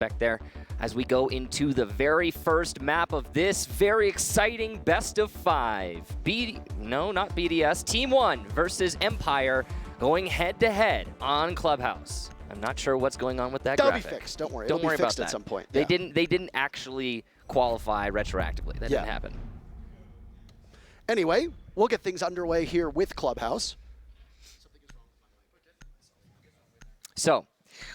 back there as we go into the very first map of this very exciting best of 5. Not BDS. Team 1 versus Empire going head-to-head on Clubhouse. I'm not sure what's going on with that That'll graphic. be fixed. Don't worry. Don't worry It'll be fixed about at that. some point. They Yeah. didn't actually qualify retroactively. That didn't happen. Anyway, we'll get things underway here with Clubhouse. So,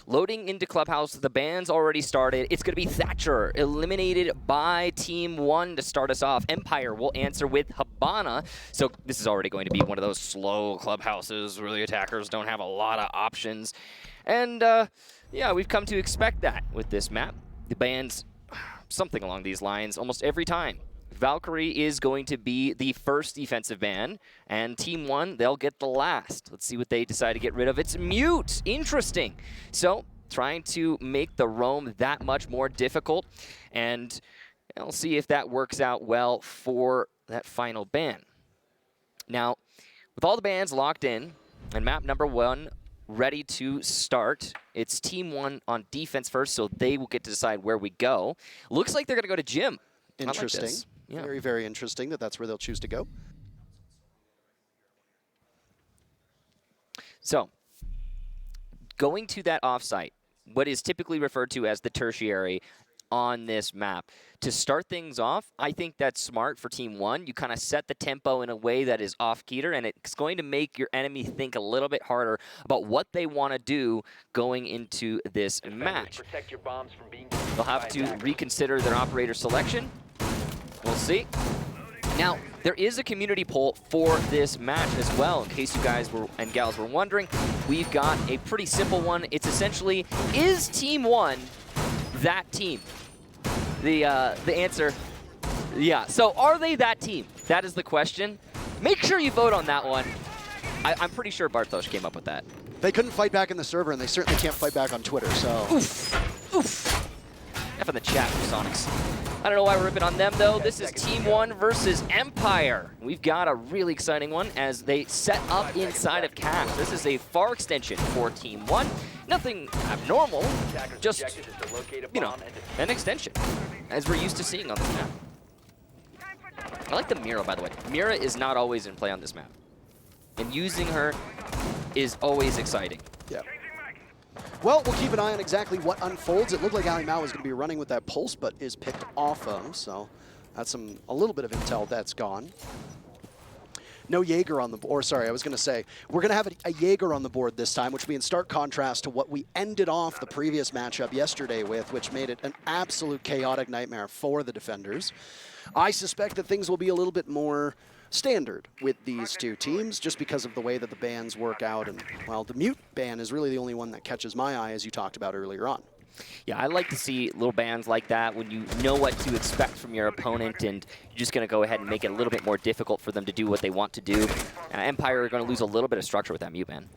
loading into Clubhouse, the ban's already started. It's going to be Thatcher, eliminated by Team 1 to start us off. Empire will answer with Habana. So this is already going to be one of those slow Clubhouses where the attackers don't have a lot of options. And, yeah, we've come to expect that with this map. The ban's something along these lines almost every time. Valkyrie is going to be the first defensive ban, and Team 1, they'll get the last. Let's see what they decide to get rid of. It's Mute. Interesting. So, trying to make the roam that much more difficult, and we'll see if that works out well for that final ban. Now, with all the bans locked in, and map number 1 ready to start, it's Team 1 on defense first, so they will get to decide where we go. Looks like they're going to go to Gym. Interesting. I like this. Yeah. Very, very interesting that that's where they'll choose to go. So, going to that offsite, what is typically referred to as the tertiary on this map. To start things off, I think that's smart for Team 1. You kind of set the tempo in a way that is off-keter, and it's going to make your enemy think a little bit harder about what they want to do going into this match. They'll have to reconsider their operator selection. We'll see. Now, there is a community poll for this match as well, in case you guys and gals were wondering. We've got a pretty simple one. It's essentially, is Team 1 that team? The answer, yeah. So are they that team? That is the question. Make sure you vote on that one. I'm pretty sure Bartosz came up with that. They couldn't fight back in the server, and they certainly can't fight back on Twitter, so. Oof. Oof. F in the chat for Sonics. I don't know why we're ripping on them, though. This is Team 1 versus Empire. We've got a really exciting one as they set up inside of Cash. This is a far extension for Team 1. Nothing abnormal, just, you know, an extension, as we're used to seeing on this map. I like the Mira, by the way. Mira is not always in play on this map. And using her is always exciting. Yeah. Well, we'll keep an eye on exactly what unfolds. It looked like Ali Mao was going to be running with that pulse, but is picked off of, so that's a little bit of intel that's gone. No Jaeger on the board, or sorry, I was going to say, we're going to have a Jaeger on the board this time, which will be in stark contrast to what we ended off the previous matchup yesterday with, which made it an absolute chaotic nightmare for the defenders. I suspect that things will be a little bit more standard with these two teams, just because of the way that the bans work out. And, well, the Mute ban is really the only one that catches my eye, as you talked about earlier on. Yeah, I like to see little bans like that when you know what to expect from your opponent and you're just going to go ahead and make it a little bit more difficult for them to do what they want to do. Empire are going to lose a little bit of structure with that Mute ban.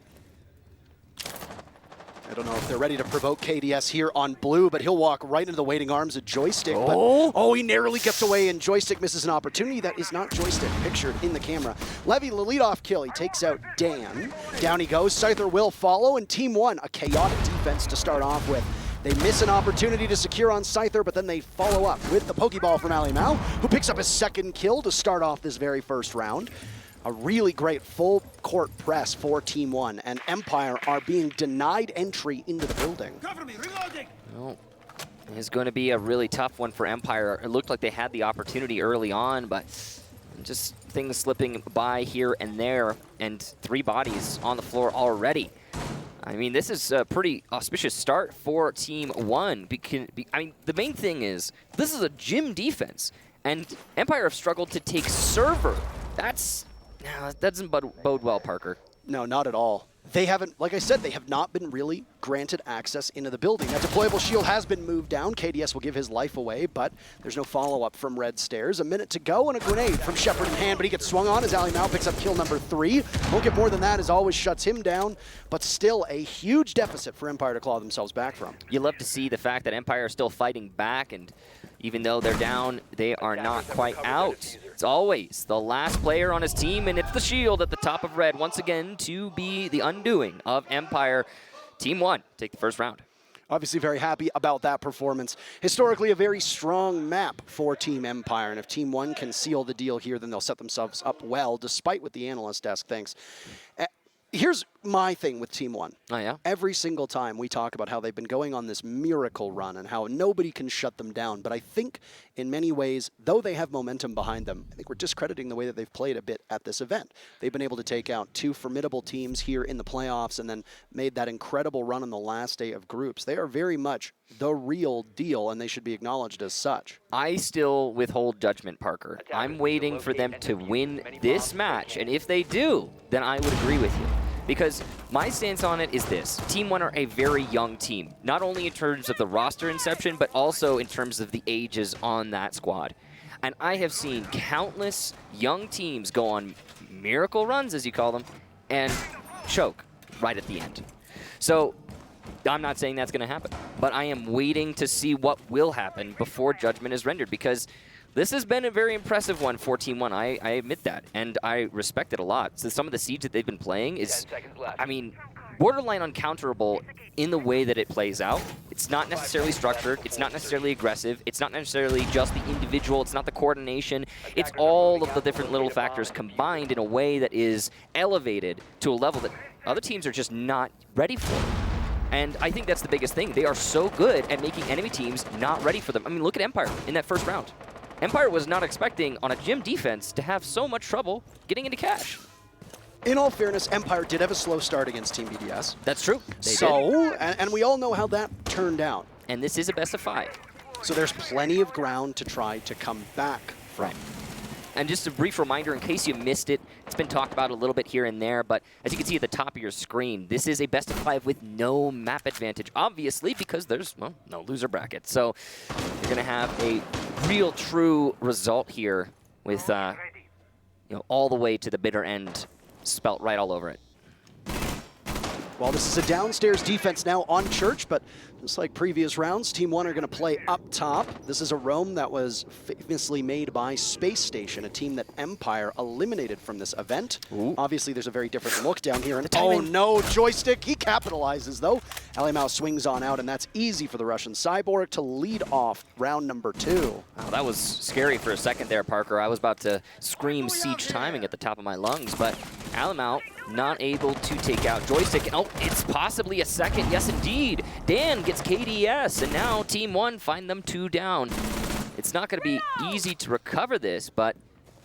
I don't know if they're ready to provoke KDS here on blue, but he'll walk right into the waiting arms of JoyStiCK. Oh, but, he narrowly gets away, and JoyStiCK misses an opportunity. That is not JoyStiCK pictured in the camera. Levy, the leadoff kill. He takes out Dan. Down he goes. Scyther will follow, and Team 1, a chaotic defense to start off with. They miss an opportunity to secure on Scyther, but then they follow up with the Pokeball from Ali Mao, who picks up his second kill to start off this very first round. A really great full court press for Team 1, and Empire are being denied entry into the building. Cover me, reloading! Well, it's going to be a really tough one for Empire. It looked like they had the opportunity early on, but just things slipping by here and there, and 3 bodies on the floor already. I mean, this is a pretty auspicious start for Team 1. I mean, the main thing is, this is a gym defense, and Empire have struggled to take server. That doesn't bode well, Parker. No, not at all. They haven't, like I said, they have not been really granted access into the building. That deployable shield has been moved down. KDS will give his life away, but there's no follow-up from Red Stairs. A minute to go, and a grenade from ShepparD in hand, but he gets swung on as Ali Mao picks up kill number 3. Won't get more than that, as Always shuts him down, but still a huge deficit for Empire to claw themselves back from. You love to see the fact that Empire is still fighting back, and even though they're down, they are not quite out. It's Always the last player on his team, and it's the shield at the top of red once again to be the undoing of Empire. Team 1 take the first round. Obviously very happy about that performance. Historically, a very strong map for Team Empire, and if Team One can seal the deal here, then they'll set themselves up well, despite what the analyst desk thinks. Here's my thing with Team One. Oh, yeah? Every single time we talk about how they've been going on this miracle run and how nobody can shut them down. But I think in many ways, though they have momentum behind them, I think we're discrediting the way that they've played a bit at this event. They've been able to take out 2 formidable teams here in the playoffs and then made that incredible run on the last day of groups. They are very much the real deal, and they should be acknowledged as such. I still withhold judgment, Parker. I'm waiting for them to win this match, and if they do, then I would agree with you. Because my stance on it is this. Team One are a very young team, not only in terms of the roster inception, but also in terms of the ages on that squad. And I have seen countless young teams go on miracle runs, as you call them, and choke right at the end. So I'm not saying that's going to happen, but I am waiting to see what will happen before judgment is rendered, because this has been a very impressive one for Team One. I admit that, and I respect it a lot. So some of the siege that they've been playing is, I mean, borderline uncounterable in the way that it plays out. It's not necessarily structured. It's not necessarily aggressive. It's not necessarily just the individual. It's not the coordination. It's all of the different little factors combined in a way that is elevated to a level that other teams are just not ready for. And I think that's the biggest thing. They are so good at making enemy teams not ready for them. I mean, look at Empire in that first round. Empire was not expecting, on a gym defense, to have so much trouble getting into cash. In all fairness, Empire did have a slow start against Team BDS. That's true. And we all know how that turned out. And this is a best of 5. So there's plenty of ground to try to come back from. Right. And just a brief reminder, in case you missed it, it's been talked about a little bit here and there, but as you can see at the top of your screen, this is a best of 5 with no map advantage, obviously, because there's, well, no loser bracket. So you're going to have a real, true result here with, you know, all the way to the bitter end spelt right all over it. Well, this is a downstairs defense now on Church, but just like previous rounds, Team One are going to play up top. This is a roam that was famously made by Space Station, a team that Empire eliminated from this event. Ooh. Obviously, there's a very different look down here. And oh no, JoyStiCK, he capitalizes though. Always swings on out, and that's easy for the Russian Cyborg to lead off round number 2. Wow, that was scary for a second there, Parker. I was about to scream siege timing at the top of my lungs, but Alamo not able to take out JoyStiCK. Oh, it's possibly a second. Yes, indeed. Dan gets KDS, and now Team One find them 2 down. It's not going to be easy to recover this, but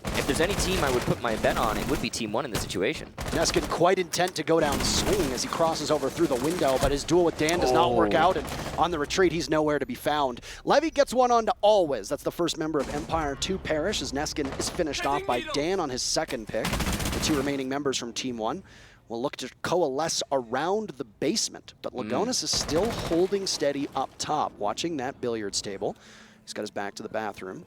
if there's any team I would put my bet on, it would be Team One in this situation. Neskin quite intent to go down swinging as he crosses over through the window, but his duel with Dan does not work out, and on the retreat, he's nowhere to be found. Levy gets one on to Always. That's the first member of Empire to perish, as Neskin is finished off by Dan on his second pick. The 2 remaining members from Team One will look to coalesce around the basement, but Lagonis is still holding steady up top, watching that billiards table. He's got his back to the bathroom.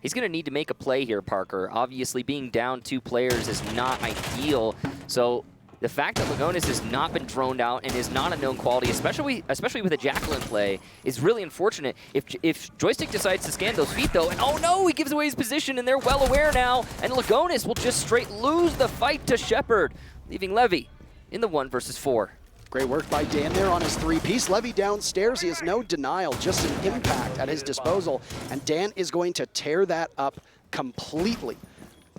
He's going to need to make a play here, Parker. Obviously, being down 2 players is not ideal. So the fact that Lagonis has not been droned out and is not a known quality, especially with a Jacqueline play, is really unfortunate. If JoyStiCK decides to scan those feet, though, and oh no, he gives away his position, and they're well aware now, and Lagonis will just straight lose the fight to ShepparD, leaving Levy in the 1 versus 4. Great work by Dan there on his 3-piece. Levy downstairs, he has no denial, just an impact at his disposal. And Dan is going to tear that up completely.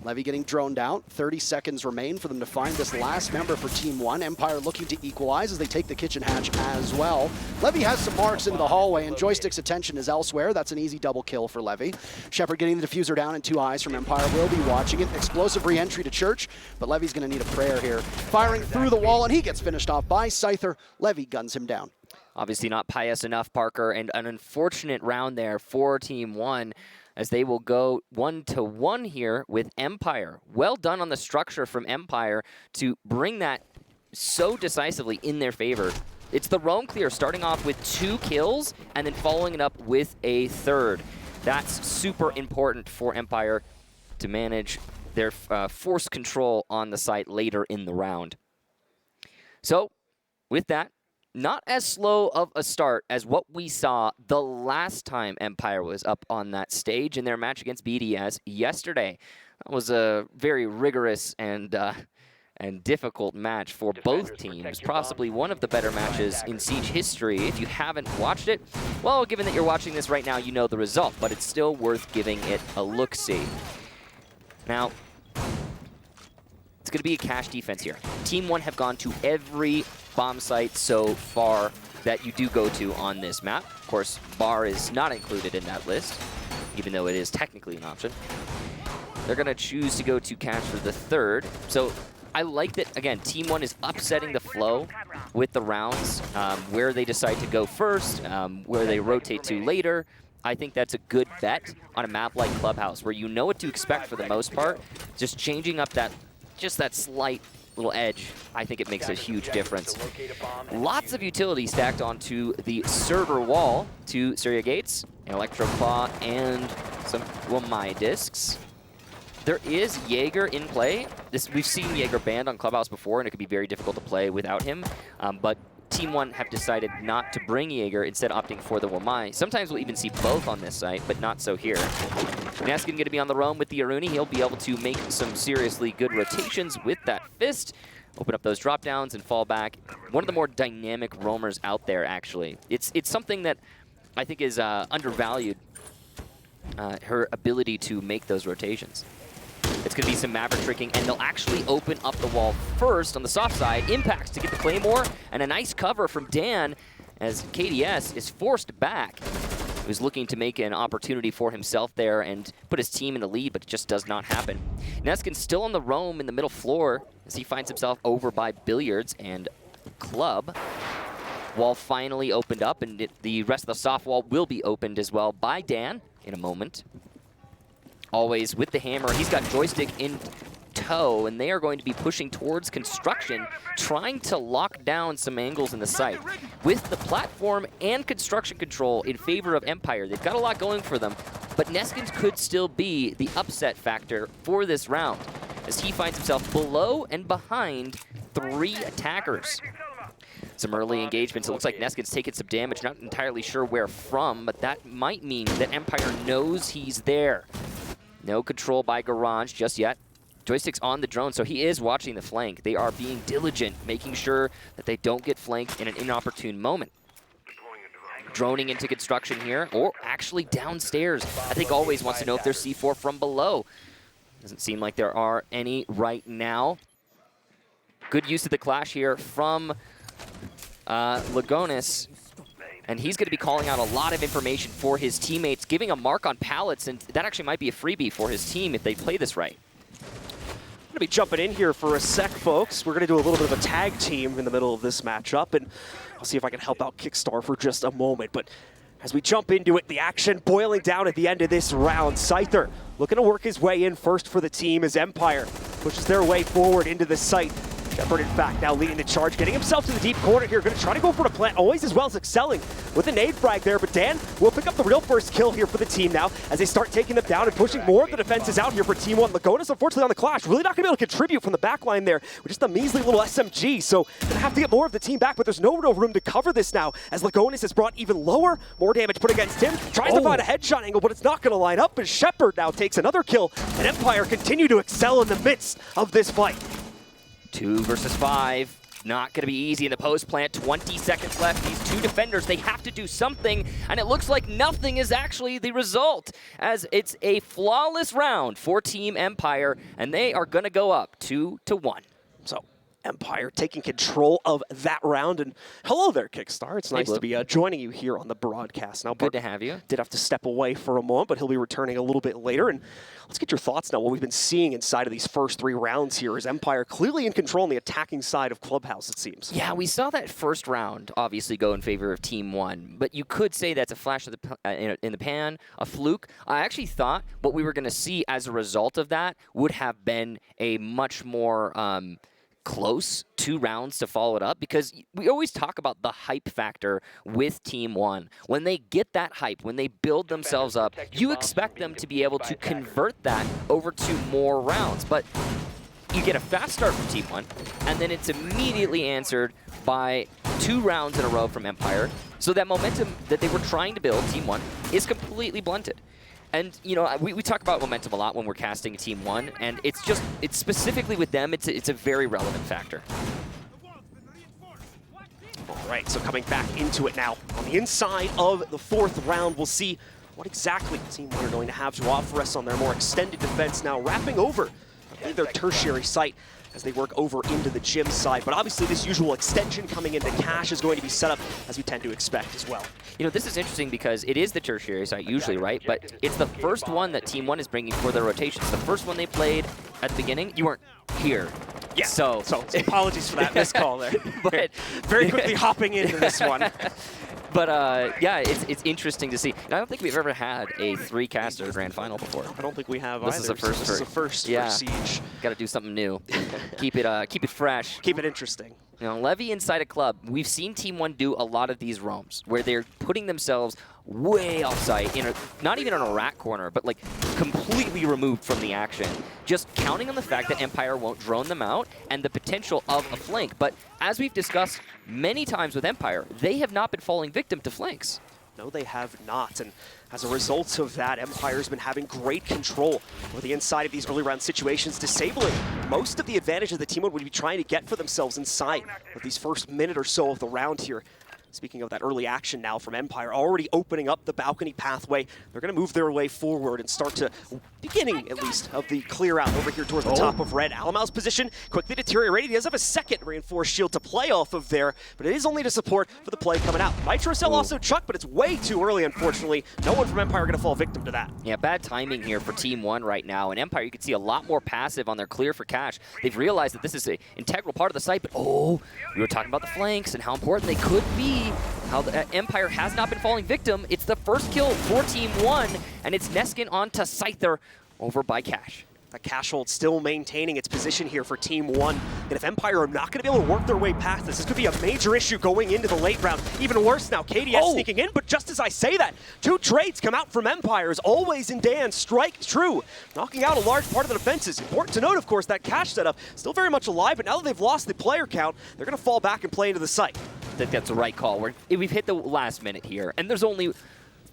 Levy getting droned out. 30 seconds remain for them to find this last member for Team One. Empire looking to equalize as they take the kitchen hatch as well. Levy has some marks into the hallway, and JoyStiCK's attention is elsewhere. That's an easy double kill for Levy. ShepparD getting the diffuser down, and 2 eyes from Empire will be watching it. Explosive re-entry to Church, but Levy's going to need a prayer here. Firing through the wall, and he gets finished off by Scyther. Levy guns him down. Obviously not pious enough, Parker, and an unfortunate round there for Team One, as they will go 1-1 here with Empire. Well done on the structure from Empire to bring that so decisively in their favor. It's the roam clear, starting off with 2 kills and then following it up with a 3rd. That's super important for Empire to manage their force control on the site later in the round. So, with that, not as slow of a start as what we saw the last time Empire was up on that stage in their match against BDS yesterday. That was a very rigorous and and difficult match for both teams. Possibly one of the better matches in Siege history. If you haven't watched it, well, given that you're watching this right now, you know the result, but it's still worth giving it a look-see. Now, it's going to be a cash defense here. Team 1 have gone to every bomb site so far that you do go to on this map. Of course, bar is not included in that list, even though it is technically an option. They're going to choose to go to cash for the third. So I like that, again, Team 1 is upsetting the flow with the rounds, where they decide to go first, where they rotate to later. I think that's a good bet on a map like Clubhouse, where you know what to expect for the most part. Just changing up that slight little edge, I think it makes a huge difference. Lots of utility stacked onto the server wall to Surya Gates, an Electro Claw, and some WoMai discs. There is Jaeger in play. We've seen Jaeger banned on Clubhouse before, and it could be very difficult to play without him. But Team 1 have decided not to bring Jaeger, instead opting for the WoMai. Sometimes we'll even see both on this site, but not so here. Neskin going to be on the roam with the Aruni. He'll be able to make some seriously good rotations with that fist, open up those drop downs and fall back. One of the more dynamic roamers out there, actually. It's something that I think is undervalued, her ability to make those rotations. It's going to be some Maverick tricking, and they'll actually open up the wall first on the soft side. Impacts to get the Claymore, and a nice cover from Dan as KDS is forced back. He was looking to make an opportunity for himself there and put his team in the lead, but it just does not happen. Neskin still on the roam in the middle floor as he finds himself over by Billiards and Club. Wall finally opened up, and the rest of the soft wall will be opened as well by Dan in a moment. Always with the hammer. He's got JoyStiCK in tow, and they are going to be pushing towards construction, trying to lock down some angles in the site. With the platform and construction control in favor of Empire, they've got a lot going for them, but Neskin could still be the upset factor for this round, as he finds himself below and behind 3 attackers. Some early engagements. It looks like Neskin's taken some damage, not entirely sure where from, but that might mean that Empire knows he's there. No control by Garage just yet. JoyStiCK's on the drone, so he is watching the flank. They are being diligent, making sure that they don't get flanked in an inopportune moment. Droning into construction here, or actually downstairs. I think Always wants to know if there's C4 from below. Doesn't seem like there are any right now. Good use of the clash here from Lagonis. And he's going to be calling out a lot of information for his teammates, giving a mark on pallets, and that actually might be a freebie for his team if they play this right. I'm going to be jumping in here for a sec, folks. We're going to do a little bit of a tag team in the middle of this matchup, and I'll see if I can help out Kickstar for just a moment. But as we jump into it, the action boiling down at the end of this round. Scyther looking to work his way in first for the team as Empire pushes their way forward into the site. ShepparD, in fact, now leading the charge, getting himself to the deep corner here. Going to try to go for the plant, Always as well as excelling with a nade frag there. But Dan will pick up the real first kill here for the team now as they start taking them down and pushing more of the defenses out here for Team 1. Lagonis, unfortunately, on the clash, really not going to be able to contribute from the back line there with just a measly little SMG. So going to have to get more of the team back, but there's no real room to cover this now as Lagonis is brought even lower. More damage put against him. Tries to find a headshot angle, but it's not going to line up as ShepparD now takes another kill, and Empire continue to excel in the midst of this fight. 2 versus 5. Not going to be easy in the post plant. 20 seconds left. These 2 defenders, they have to do something, and it looks like nothing is actually the result, as it's a flawless round for Team Empire, and they are going to go up 2-1. So Empire taking control of that round. And hello there, Kickstar. It's nice to be joining you here on the broadcast. Now, good to have you. Did have to step away for a moment, but he'll be returning a little bit later. And let's get your thoughts now, what we've been seeing inside of these first 3 rounds here is Empire clearly in control on the attacking side of Clubhouse, it seems. Yeah, we saw that first round obviously go in favor of Team 1, but you could say that's a flash of the in the pan, a fluke. I actually thought what we were going to see as a result of that would have been a much more close 2 rounds to follow it up, because we always talk about the hype factor with Team 1. When they get that hype, when they build themselves up, you expect them to be able to convert that over to more rounds. But you get a fast start from Team 1, and then it's immediately answered by 2 rounds in a row from Empire. So that momentum that they were trying to build, Team 1, is completely blunted. And, you know, we talk about momentum a lot when we're casting Team 1, and it's specifically with them, it's a very relevant factor. All right, so coming back into it now. On the inside of the 4th round, we'll see what exactly Team 1 are going to have to offer us on their more extended defense now, wrapping over their tertiary site as they work over into the gym side. But obviously this usual extension coming into cash is going to be set up as we tend to expect as well. You know, this is interesting because it is the tertiary site usually, right? But it's the first one that Team 1 is bringing for their rotations. The first one they played at the beginning, you weren't here. Yeah, so apologies for that missed call there. But very quickly hopping into this one. But yeah, it's interesting to see. And I don't think we've ever had a 3-caster grand final before. I don't think we have This either. is a first. This is a first for Siege. Got to do something new. keep it fresh. Keep it interesting. You know, Levy inside a club, we've seen Team 1 do a lot of these roams where they're putting themselves way offsite, not even in a rack corner, but like completely removed from the action. Just counting on the fact that Empire won't drone them out and the potential of a flank. But as we've discussed many times with Empire, they have not been falling victim to flanks. No, they have not. And as a result of that, Empire's been having great control over the inside of these early round situations, disabling most of the advantage that the team would be trying to get for themselves inside of these first minute or so of the round here. Speaking of that early action now from Empire, already opening up the balcony pathway. They're going to move their way forward and start to, beginning at least, of the clear out over here towards the top of red. Alamau's position quickly deteriorated. He does have a second reinforced shield to play off of there, but it is only to support for the play coming out. Nitro Cell also chucked, but it's way too early, unfortunately. No one from Empire going to fall victim to that. Yeah, bad timing here for Team 1 right now. And Empire, you can see a lot more passive on their clear for cash. They've realized that this is an integral part of the site, but we were talking about the flanks and how important they could be. How the Empire has not been falling victim. It's the first kill for Team 1, and it's Neskin onto Scyther over by Cash. That cash hold still maintaining its position here for Team 1. And if Empire are not going to be able to work their way past this could be a major issue going into the late round. Even worse now, KDS sneaking in, but just as I say that, 2 trades come out from Empire's. Always and Dan strike true, knocking out a large part of the defenses. Important to note, of course, that cash setup still very much alive, but now that they've lost the player count, they're going to fall back and play into the site. I think that's the right call. We've hit the last minute here, and there's only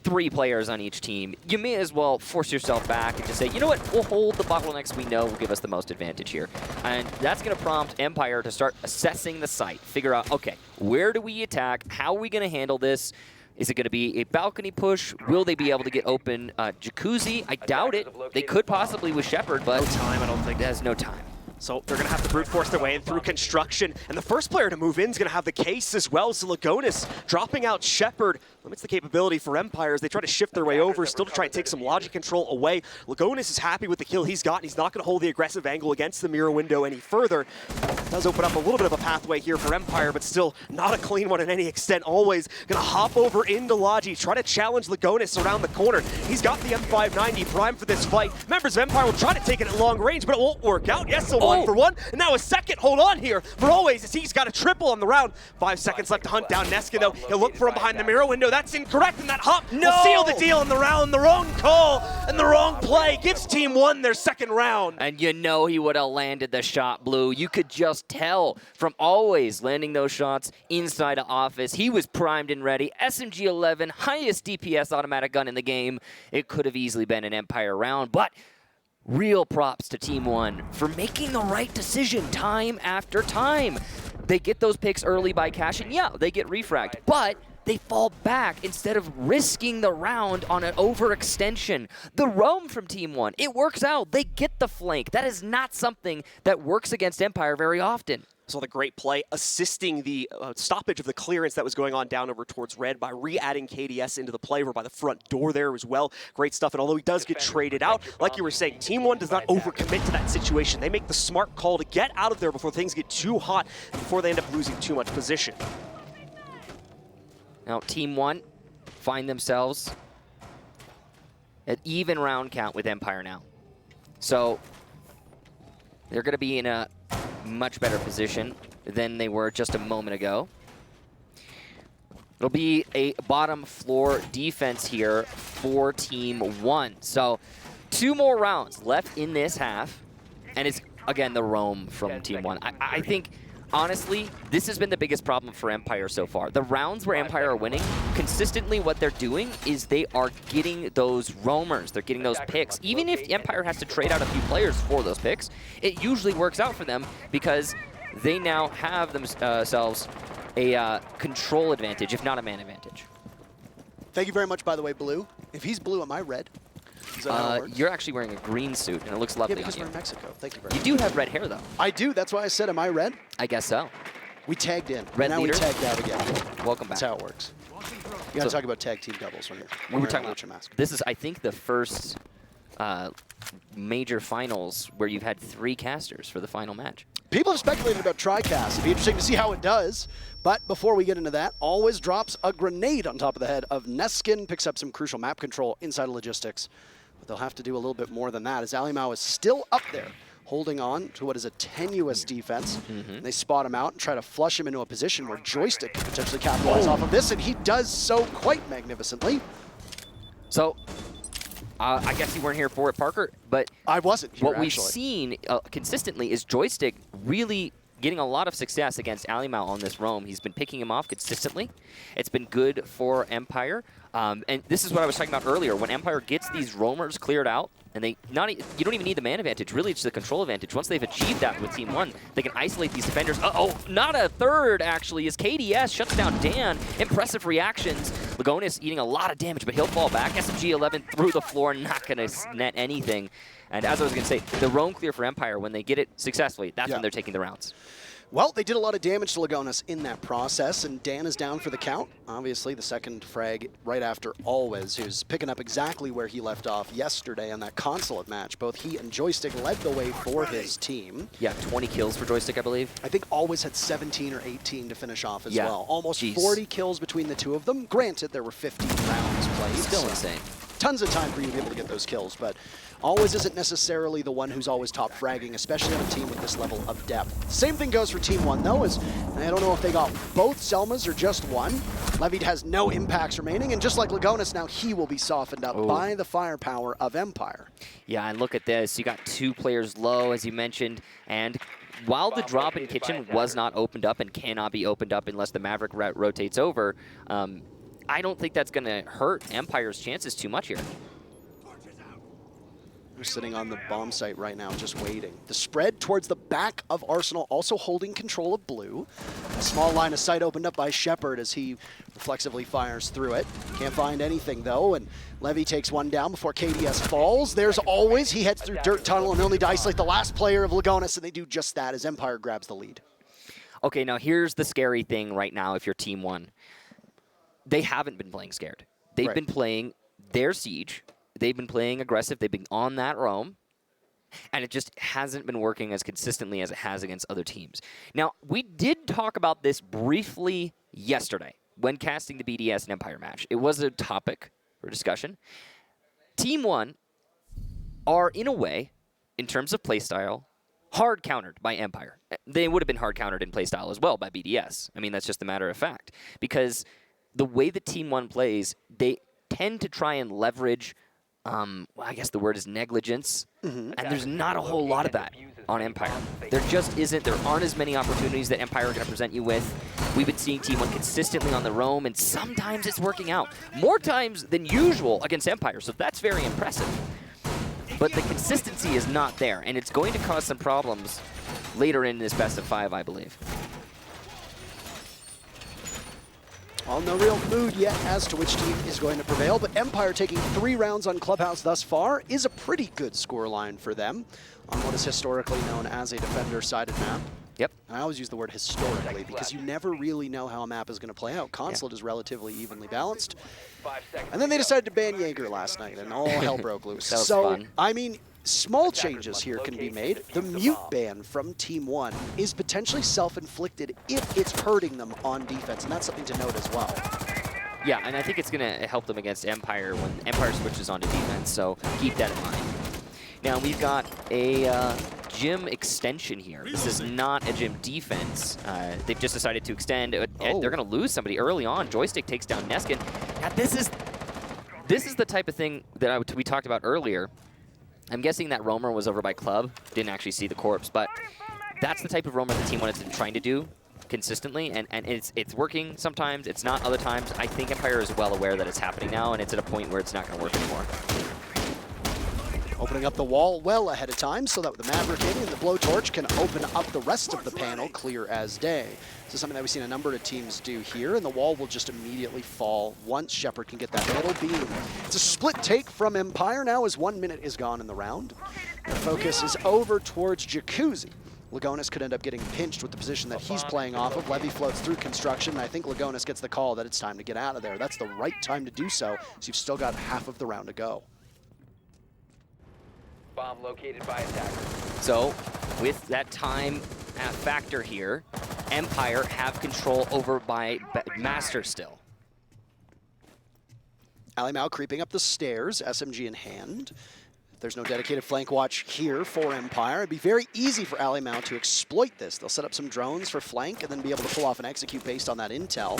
3 players on each team. You may as well force yourself back and just say, you know what, we'll hold the bottlenecks we know will give us the most advantage here. And that's going to prompt Empire to start assessing the site, figure out, okay, where do we attack? How are we going to handle this? Is it going to be a balcony push? Will they be able to get open Jacuzzi? I doubt it. They could possibly with ShepparD, but no time, I don't think. There's no time. So they're going to have to brute force their way in through construction. And the first player to move in is going to have the case as well. So Lagonis dropping out ShepparD limits the capability for Empire as they try to shift their way over, still to try and take some logic control away. Lagonis is happy with the kill he's got, and he's not going to hold the aggressive angle against the mirror window any further. It does open up a little bit of a pathway here for Empire, but still not a clean one in any extent. Always going to hop over into Logi, try to challenge Lagonis around the corner. He's got the M590 primed for this fight. Members of Empire will try to take it at long range, but it won't work out. Yes, a 1-for-1, and now a second. Hold on here for Always as he's got a triple on the round. 5 seconds left to hunt down Neskin, though. He'll look for him behind the mirror window. That's incorrect, and that hop will seal the deal in the round. The wrong call and the wrong play gives Team 1 their second round. And you know he would have landed the shot, Blue. You could just tell from Always landing those shots inside of office. He was primed and ready. SMG-11, highest DPS automatic gun in the game. It could have easily been an Empire round, but real props to Team 1 for making the right decision time after time. They get those picks early by cash, and yeah, they get refragged, but they fall back instead of risking the round on an overextension. The roam from Team 1, it works out. They get the flank. That is not something that works against Empire very often. Saw the great play assisting the stoppage of the clearance that was going on down over towards red by re-adding KDS into the play over by the front door there as well. Great stuff, and although he does get traded out, like you were saying, Team 1 does not overcommit to that situation. They make the smart call to get out of there before things get too hot, before they end up losing too much position. Now, Team 1 find themselves at even round count with Empire now. So they're going to be in a much better position than they were just a moment ago. It'll be a bottom floor defense here for Team 1. So 2 more rounds left in this half, and it's, again, the roam from Team 1. I think honestly, this has been the biggest problem for Empire so far. The rounds where Empire are winning, consistently what they're doing is they are getting those roamers. They're getting those picks. Even if Empire has to trade out a few players for those picks, it usually works out for them because they now have themselves a control advantage, if not a man advantage. Thank you very much, by the way, Blue. If he's blue, am I red? Is that how it works? You're actually wearing a green suit, and it looks lovely Yeah, because on you. we're in Mexico. Thank you very much. You do have red hair, though. I do. That's why I said, am I red? I guess so. We tagged in. Red now leader? we tagged out again. Welcome back. That's how it works. You got to talk about tag team doubles when you're We were wearing a talking lucha about, mask. this is, I think, the first major finals where you've had 3 casters for the final match. People have speculated about TriCast. It'd be interesting to see how it does. But before we get into that, Always drops a grenade on top of the head of Neskin, picks up some crucial map control inside of logistics. But they'll have to do a little bit more than that, as Alimao is still up there, holding on to what is a tenuous defense. And they spot him out and try to flush him into a position where JoyStiCK could potentially capitalize off of this, and he does so quite magnificently. So, I guess you weren't here for it, Parker, but I wasn't here, what we've actually. seen consistently is JoyStiCK really getting a lot of success against Alimao on this roam. He's been picking him off consistently. It's been good for Empire. And this is what I was talking about earlier. When Empire gets these roamers cleared out, and you don't even need the man advantage. Really, it's the control advantage. Once they've achieved that with Team 1, they can isolate these defenders. Uh-oh, not a third, actually, as KDS shuts down Dan. Impressive reactions. Lagonis eating a lot of damage, but he'll fall back. SMG-11 through the floor, not going to net anything. And as I was going to say, the roam clear for Empire, when they get it successfully, that's when they're taking the rounds. Well, they did a lot of damage to Lagonis in that process, and Dan is down for the count. Obviously, the second frag right after Always, who's picking up exactly where he left off yesterday on that consulate match. Both he and JoyStiCK led the way for his team. Yeah, 20 kills for JoyStiCK, I believe. I think Always had 17 or 18 to finish off as well. Almost Jeez. 40 kills between the two of them. Granted, there were 15 rounds played. Still so insane. Tons of time for you to be able to get those kills, but Always isn't necessarily the one who's always top fragging, especially on a team with this level of depth. Same thing goes for Team 1, though, as I don't know if they got both Selmas or just one. Levy has no impacts remaining, and just like Lagonis, now he will be softened up by the firepower of Empire. Yeah, and look at this. You got 2 players low, as you mentioned, and while the drop in kitchen was not opened up and cannot be opened up unless the Maverick rotates over, I don't think that's going to hurt Empire's chances too much here. They're sitting on the bomb site right now, just waiting. The spread towards the back of Arsenal, also holding control of blue. A small line of sight opened up by ShepparD as he reflexively fires through it. Can't find anything, though, and Levy takes one down before KDS falls. There's Always. He heads through Dirt Tunnel and only to isolate the last player of Lagonis, and they do just that as Empire grabs the lead. Okay, now here's the scary thing right now if you're Team 1. They haven't been playing scared. They've been playing their siege. They've been playing aggressive. They've been on that roam. And it just hasn't been working as consistently as it has against other teams. Now, we did talk about this briefly yesterday when casting the BDS and Empire match. It was a topic for discussion. Team 1 are, in a way, in terms of playstyle, hard countered by Empire. They would have been hard countered in playstyle as well by BDS. I mean, that's just a matter of fact. Because the way that Team 1 plays, they tend to try and leverage, well, I guess the word is negligence, and there's not a whole lot of that on Empire. There just isn't. There aren't as many opportunities that Empire are going to present you with. We've been seeing Team 1 consistently on the roam, and sometimes it's working out. More times than usual against Empire, so that's very impressive. But the consistency is not there, and it's going to cause some problems later in this best of 5, I believe. Well, no real mood yet as to which team is going to prevail, but Empire taking 3 rounds on Clubhouse thus far is a pretty good scoreline for them on what is historically known as a defender-sided map. Yep. And I always use the word historically because you never really know how a map is going to play out. Consulate is relatively evenly balanced. And then they decided to ban Jaeger last night, and all hell broke loose. That was so, fun. I mean, small changes here can be made. The mute ban from Team 1 is potentially self-inflicted if it's hurting them on defense, and that's something to note as well. Yeah, and I think it's going to help them against Empire when Empire switches onto defense, so keep that in mind. Now, we've got a gym extension here. This is not a gym defense. They've just decided to extend. They're going to lose somebody early on. JoyStiCK takes down Neskin. Now, this is the type of thing that we talked about earlier. I'm guessing that roamer was over by Club. Didn't actually see the corpse, but that's the type of roamer that Team 1 has been trying to do consistently, and it's working sometimes, it's not other times. I think Empire is well aware that it's happening now, and it's at a point where it's not going to work anymore. Opening up the wall well ahead of time so that the Maverick in and the Blowtorch can open up the rest of the panel clear as day. This is something that we've seen a number of teams do here, and the wall will just immediately fall once ShepparD can get that middle beam. It's a split take from Empire now as 1 minute is gone in the round. The focus is over towards Jacuzzi. Lagonis could end up getting pinched with the position that he's playing off of. Levy floats through construction, and I think Lagonis gets the call that it's time to get out of there. That's the right time to do so, so you've still got half of the round to go. Bomb located by attacker. So, with that time factor here, Empire have control over by Master still. Ali Mao creeping up the stairs, SMG in hand. There's no dedicated flank watch here for Empire. It'd be very easy for Ali Mao to exploit this. They'll set up some drones for flank and then be able to pull off and execute based on that intel.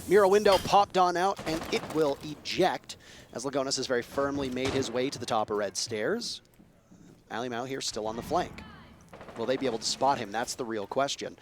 Mirror window popped on out, and it will eject as Lagonis has very firmly made his way to the top of red stairs. Ali Mao here still on the flank. Will they be able to spot him? That's the real question.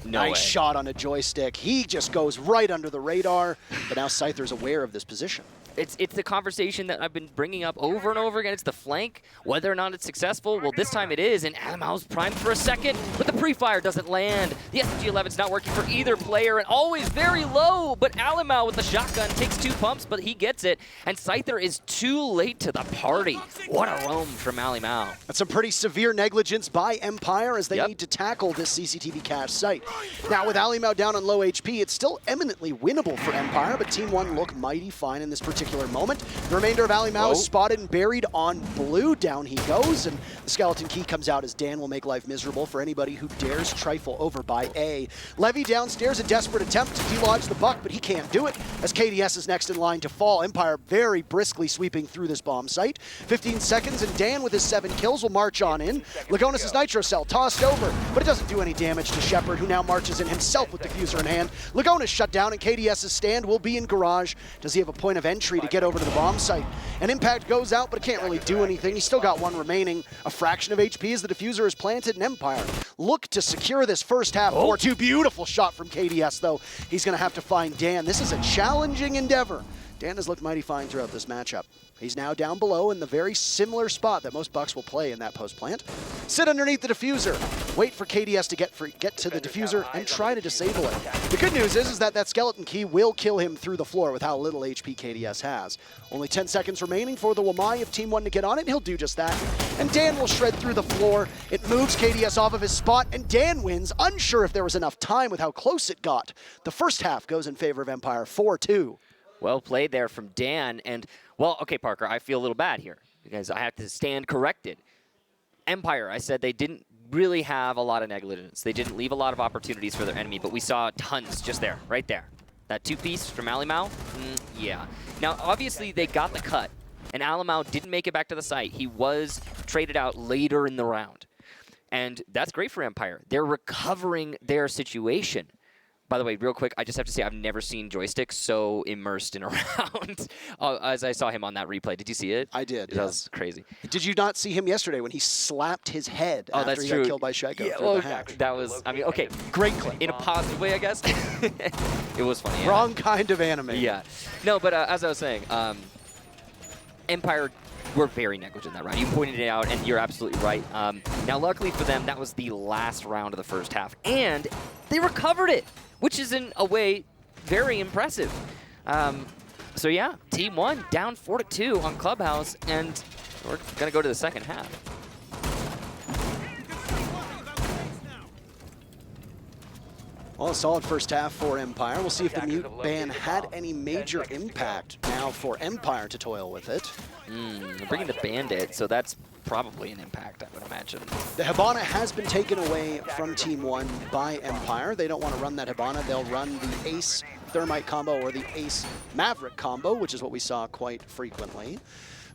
Nice shot on a joystick. He just goes right under the radar, but now Scyther's aware of this position. It's the conversation that I've been bringing up over and over again. It's the flank, whether or not it's successful. Well, this time it is, and Ali Mao's primed for a second, but the pre-fire doesn't land. The SMG-11's not working for either player, and always very low, but Ali Mao with the shotgun takes 2 pumps, but he gets it, and Scyther is too late to the party. What a roam from Ali Mao. That's some pretty severe negligence by Empire as they need to tackle this CCTV cache site. Now, with Ali Mao down on low HP, it's still eminently winnable for Empire, but Team 1 look mighty fine in this particular moment. The remainder of Ali Mao is spotted and buried on blue. Down he goes, and the skeleton key comes out as Dan will make life miserable for anybody who dares trifle over by A. Levy downstairs, a desperate attempt to delodge the buck, but he can't do it as KDS is next in line to fall. Empire very briskly sweeping through this bomb site. 15 seconds, and Dan with his 7 kills will march on in. Lagonis' nitro cell tossed over, but it doesn't do any damage to ShepparD, who now marches in himself with diffuser in hand. Lagonis shut down, and KDS' stand will be in garage. Does he have a point of entry to get over to the bomb site? An impact goes out, but it can't really do anything. He's still got 1 remaining. A fraction of HP as the diffuser is planted, and Empire look to secure this first half. 4-2, beautiful shot from KDS, though. He's going to have to find Dan. This is a challenging endeavor. Dan has looked mighty fine throughout this matchup. He's now down below in the very similar spot that most Bucks will play in that post plant. Sit underneath the diffuser. Wait for KDS to get to the diffuser and try to disable it. The good news is that that skeleton key will kill him through the floor with how little HP KDS has. Only 10 seconds remaining for the Wamai of Team 1 to get on it, and he'll do just that. And Dan will shred through the floor. It moves KDS off of his spot, and Dan wins, unsure if there was enough time with how close it got. The first half goes in favor of Empire, 4-2. Well played there from Dan, and, well, okay, Parker, I feel a little bad here because I have to stand corrected. Empire, I said they didn't really have a lot of negligence. They didn't leave a lot of opportunities for their enemy, but we saw tons just there, right there. That 2-piece from Ali Mao, yeah. Now, obviously, they got the cut, and Ali Mao didn't make it back to the site. He was traded out later in the round, and that's great for Empire. They're recovering their situation. By the way, real quick, I just have to say I've never seen JoyStiCK so immersed in a round as I saw him on that replay. Did you see it? I did. That was crazy. Did you not see him yesterday when he slapped his head after he got killed by Shaco? Yeah, well, that was, I mean, okay, great clip. In a positive way, I guess. It was funny. Yeah. Wrong kind of anime. Yeah. No, but as I was saying, Empire were very negligent in that round. You pointed it out, and you're absolutely right. Now, luckily for them, that was the last round of the first half, and they recovered it, which is in a way very impressive. So yeah, Team 1 down 4-2 on Clubhouse, and we're gonna go to the second half. Well, a solid first half for Empire. We'll see if the mute ban had any major impact now for Empire to toil with it. Bringing the Bandit, so that's probably an impact, I would imagine. The Hibana has been taken away from Team 1 by Empire. They don't want to run that Hibana. They'll run the Ace Thermite combo or the Ace Maverick combo, which is what we saw quite frequently.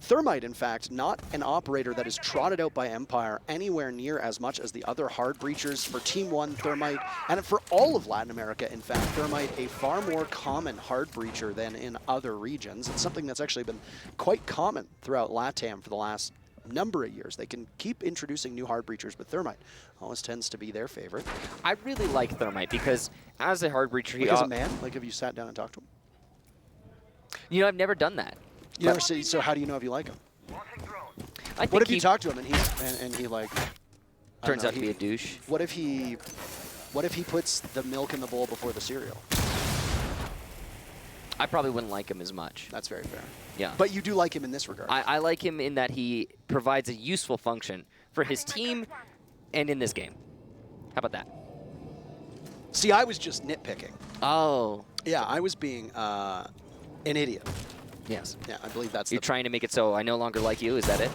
Thermite, in fact, not an operator that is trotted out by Empire anywhere near as much as the other hard breachers. For Team 1, Thermite, and for all of Latin America, in fact, Thermite a far more common hard breacher than in other regions. It's something that's actually been quite common throughout LATAM for the last number of years. They can keep introducing new hard breachers, but Thermite always tends to be their favorite. I really like Thermite because as a hard breacher, he... Like as a man? Like, have you sat down and talked to him? You know, I've never done that. You never say, so how do you know if you like him? I think What if you talk to him and he like... turns out to be a douche? What if he puts the milk in the bowl before the cereal? I probably wouldn't like him as much. That's very fair. Yeah. But you do like him in this regard. I like him in that he provides a useful function for his team and in this game. How about that? See, I was just nitpicking. Oh. Yeah, I was being an idiot. Yes. Yeah, I believe that's You're trying to make it so I no longer like you, is that it?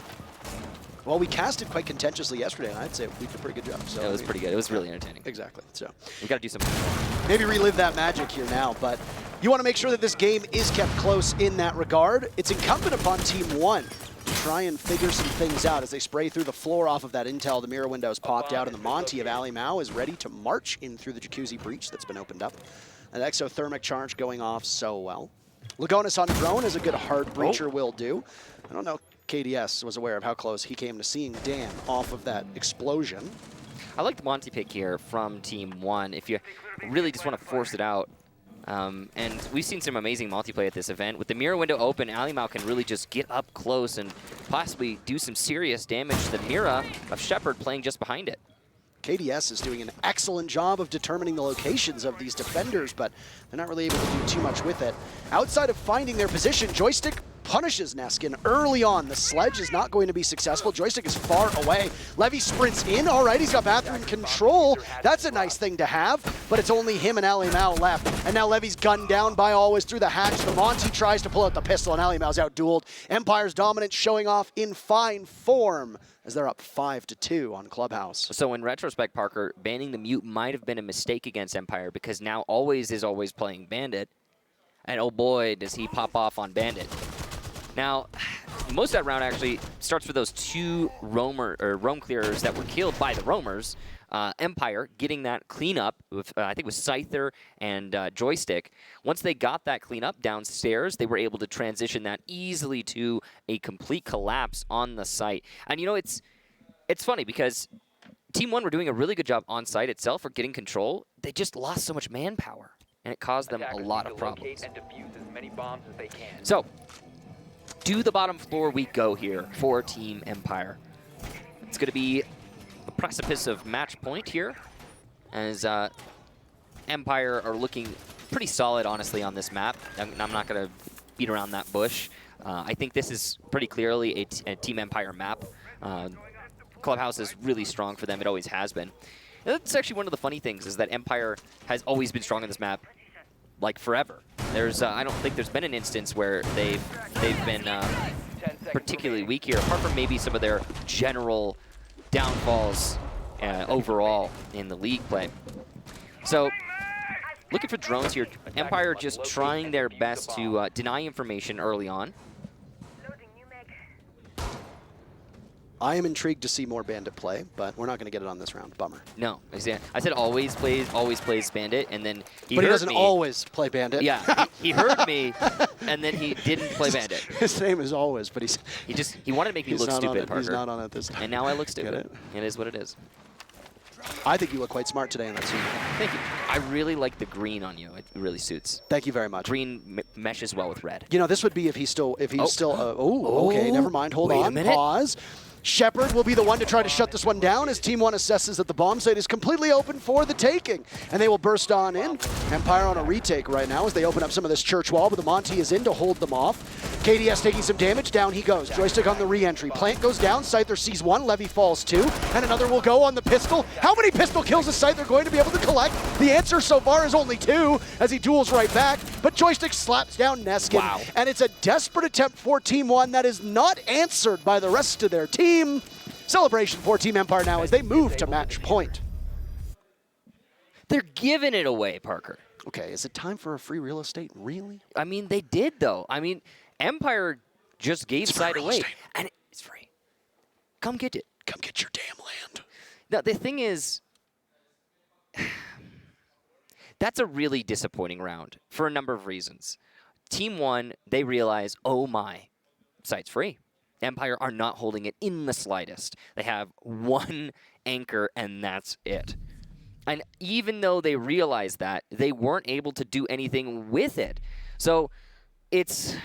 Well, we casted quite contentiously yesterday, and I'd say we did a pretty good job. So It was pretty good. It was really entertaining. Exactly. So We got to do something more. maybe relive that magic here now, but you want to make sure that this game is kept close in that regard. It's incumbent upon Team 1 to try and figure some things out as they spray through the floor off of that intel. The mirror window is popped out, and the Monty of Ali Mao is ready to march in through the jacuzzi breach that's been opened up. An exothermic charge going off so well. Lagonis on drone, as a good hard breacher will do. I don't know if KDS was aware of how close he came to seeing Dan off of that explosion. I like the Monty pick here from Team 1 if you really just want to force it out. And we've seen some amazing multiplayer at this event. With the mirror window open, Ali Mao can really just get up close and possibly do some serious damage to the Mira of ShepparD playing just behind it. KDS is doing an excellent job of determining the locations of these defenders, but they're not really able to do too much with it. Outside of finding their position, JoyStiCK punishes Neskin early on. The sledge is not going to be successful. JoyStiCK is far away. Levy sprints in. All right, he's got bathroom control. That's a nice thing to have, but it's only him and Ali Mao left. And now Levy's gunned down by Always through the hatch. The Monty tries to pull out the pistol, and Ali Mao's out-dueled. Empire's dominance showing off in fine form as they're up 5-2 on Clubhouse. So in retrospect, Parker, banning the mute might have been a mistake against Empire because now Always is always playing Bandit. And oh boy, does he pop off on Bandit. Now, most of that round actually starts with those two roam clearers that were killed by the roamers. Empire getting that cleanup with, I think it was Scyther and JoyStiCK. Once they got that cleanup downstairs, they were able to transition that easily to a complete collapse on the site. And you know, it's funny because Team 1 were doing a really good job on site itself for getting control. They just lost so much manpower, and it caused them a lot of problems. And defuse as many bombs as they can. So, to the bottom floor we go here for Team Empire. It's going to be a precipice of match point here, as Empire are looking pretty solid, honestly, on this map. I'm not going to beat around that bush. I think this is pretty clearly a Team Empire map. Clubhouse is really strong for them. It always has been. And that's actually one of the funny things, is that Empire has always been strong in this map, like forever. There's I don't think there's been an instance where they've been particularly weak here, apart from maybe some of their general downfalls overall in the league play. So, looking for drones here. Empire just trying their best to deny information early on. I am intrigued to see more Bandit play, but we're not going to get it on this round. Bummer. No, I said always plays Bandit, and then he doesn't always play Bandit. Yeah, he heard me, and then he didn't play Bandit. His name is Always, but he wanted to make me look stupid, Parker. He's not on it this time. And now I look stupid. It is what it is. I think you look quite smart today in that suit. Thank you. I really like the green on you. It really suits. Thank you very much. Green meshes well with red. You know, this would be if he's still okay, never mind. Hold on. Pause. ShepparD will be the one to try to shut this one down as Team 1 assesses that the bomb site is completely open for the taking. And they will burst on in. Empire on a retake right now as they open up some of this church wall, but the Monty is in to hold them off. KDS taking some damage. Down he goes. JoyStiCK on the re-entry. Plant goes down. Scyther sees one. Levy falls two. And another will go on the pistol. How many pistol kills is Scyther going to be able to collect? The answer so far is only 2 as he duels right back. But JoyStiCK slaps down Neskin. Wow. And it's a desperate attempt for Team 1 that is not answered by the rest of their team. Celebration for Team Empire now as they move to match point. They're giving it away, Parker. Okay, is it time for a free real estate? Really? I mean, they did, though. I mean, Empire just gave side away. And it's free. Come get it. Come get your damn land. Now, the thing is, that's a really disappointing round for a number of reasons. Team 1, they realize, oh my, site's free. Empire are not holding it in the slightest. They have one anchor, and that's it. And even though they realized that, they weren't able to do anything with it. So it's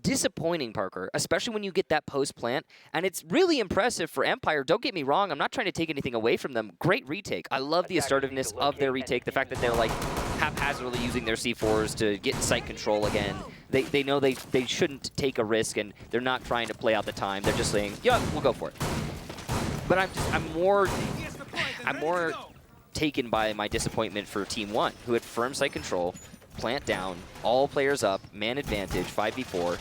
disappointing, Parker, especially when you get that post-plant. And it's really impressive for Empire. Don't get me wrong. I'm not trying to take anything away from them. Great retake. I love the assertiveness of their retake. The fact that they're like haphazardly using their C4s to get site control again. They know they shouldn't take a risk, and they're not trying to play out the time. They're just saying, yeah, we'll go for it. But I'm more taken by my disappointment for Team 1, who had firm site control, plant down, all players up, man advantage, 5v4.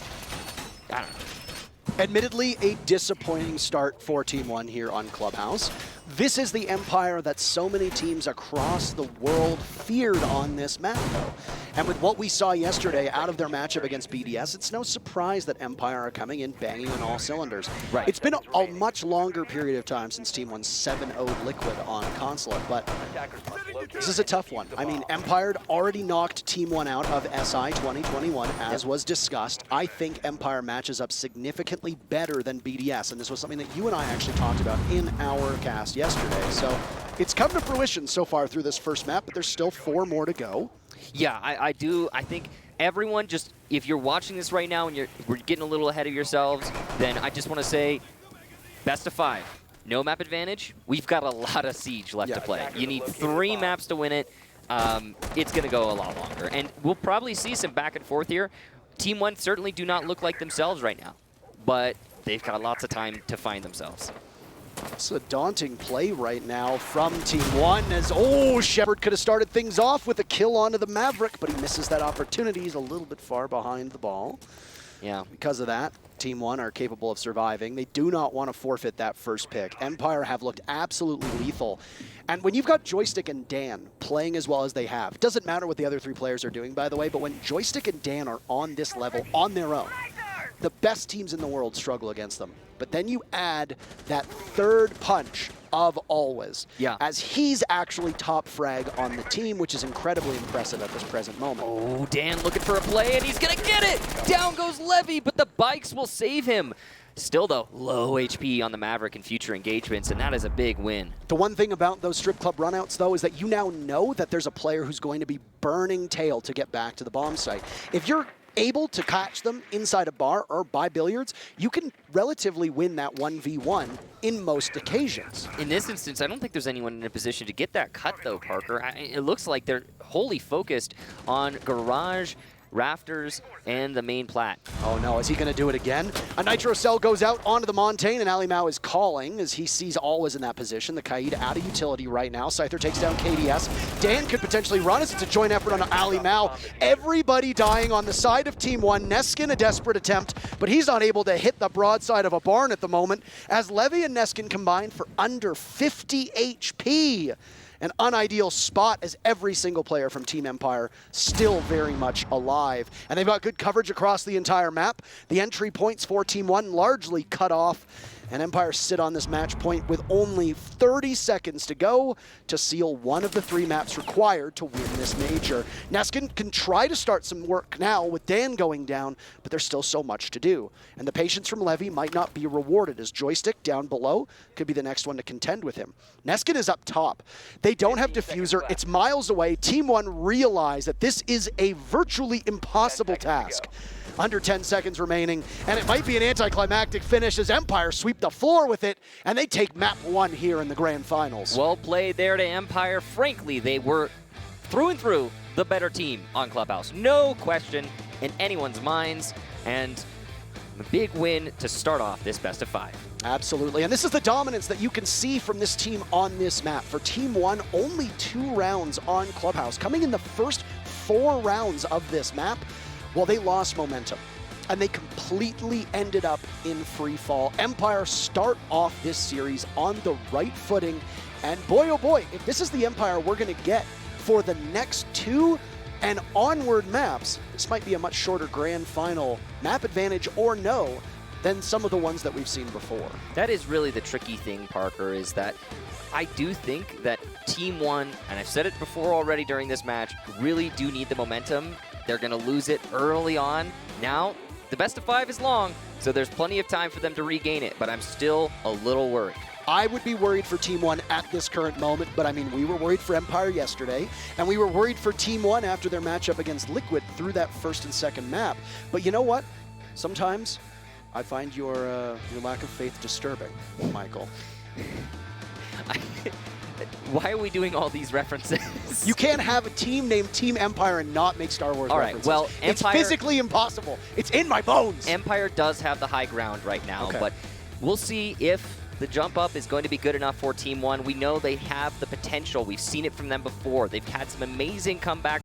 I don't know. Admittedly, a disappointing start for Team 1 here on Clubhouse. This is the Empire that so many teams across the world feared on this map, though. And with what we saw yesterday out of their matchup against BDS, it's no surprise that Empire are coming in banging on all cylinders. Right. It's been a much longer period of time since Team 1 7-0'd Liquid on Consulate, but this is a tough one. I mean, Empire had already knocked Team 1 out of SI 2021, as was discussed. I think Empire matches up significantly better than BDS, and this was something that you and I actually talked about in our cast yesterday. So it's come to fruition so far through this first map, but there's still 4 more to go. Yeah, I do. I think everyone just, if you're watching this right now and we're getting a little ahead of yourselves, then I just want to say, best of 5. No map advantage. We've got a lot of Siege left to play. You need 3 maps to win it. It's going to go a lot longer. And we'll probably see some back and forth here. Team 1 certainly do not look like themselves right now, but they've got lots of time to find themselves. It's a daunting play right now from Team 1 as, oh, ShepparD could have started things off with a kill onto the Maverick, but he misses that opportunity. He's a little bit far behind the ball. Yeah. Because of that, Team 1 are capable of surviving. They do not want to forfeit that first pick. Empire have looked absolutely lethal. And when you've got JoyStiCK and Dan playing as well as they have, it doesn't matter what the other 3 players are doing, by the way, but when JoyStiCK and Dan are on this level on their own, the best teams in the world struggle against them. But then you add that third punch of Always, as he's actually top frag on the team, which is incredibly impressive at this present moment. Oh, Dan looking for a play, and he's going to get it! Down goes Levy, but the bikes will save him. Still, though, low HP on the Maverick in future engagements, and that is a big win. The one thing about those strip club runouts, though, is that you now know that there's a player who's going to be burning tail to get back to the bomb site. If you're able to catch them inside a bar or by billiards, you can relatively win that 1v1 in most occasions. In this instance, I don't think there's anyone in a position to get that cut, though, Parker. It looks like they're wholly focused on Garage, Rafters, and the main plat. Oh no, is he going to do it again? A Nitro Cell goes out onto the Montaigne, and Ali Mao is calling as he sees Always in that position. The Kaid out of utility right now. Scyther takes down KDS. Dan could potentially run as it's a joint effort on Ali Mao. Everybody dying on the side of Team 1. Neskin, a desperate attempt, but he's not able to hit the broadside of a barn at the moment as Levy and Neskin combine for under 50 HP. An unideal spot as every single player from Team Empire still very much alive. And they've got good coverage across the entire map. The entry points for Team 1 largely cut off. And Empire sit on this match point with only 30 seconds to go to seal one of the 3 maps required to win this major. Neskin can try to start some work now with Dan going down, but there's still so much to do. And the patience from Levy might not be rewarded as JoyStiCK down below could be the next one to contend with him. Neskin is up top. They don't have diffuser. It's miles away. Team 1 realize that this is a virtually impossible task. Under 10 seconds remaining, and it might be an anticlimactic finish as Empire sweep the floor with it, and they take map 1 here in the grand finals. Well played there to Empire. Frankly, they were through and through the better team on Clubhouse. No question in anyone's minds, and a big win to start off this best of 5. Absolutely, and this is the dominance that you can see from this team on this map. For Team 1, only 2 rounds on Clubhouse. Coming in the first 4 rounds of this map, well, they lost momentum, and they completely ended up in free fall. Empire start off this series on the right footing, and boy, oh boy, if this is the Empire we're going to get for the next 2 and onward maps, this might be a much shorter grand final, map advantage or no, than some of the ones that we've seen before. That is really the tricky thing, Parker, is that I do think that Team 1, and I've said it before already during this match, really do need the momentum. They're going to lose it early on. Now, The best of 5 is long, so there's plenty of time for them to regain it, but I'm still a little worried. I would be worried for Team 1 at this current moment, but I mean, we were worried for Empire yesterday, and we were worried for Team 1 after their matchup against Liquid through that first and second map. But you know what? Sometimes I find your lack of faith disturbing, Michael. Why are we doing all these references? You can't have a team named Team Empire and not make Star Wars all right, references. well, it's Empire, physically impossible. It's in my bones. Empire does have the high ground right now, but we'll see if the jump up is going to be good enough for Team 1. We know they have the potential. We've seen it from them before. They've had some amazing comebacks.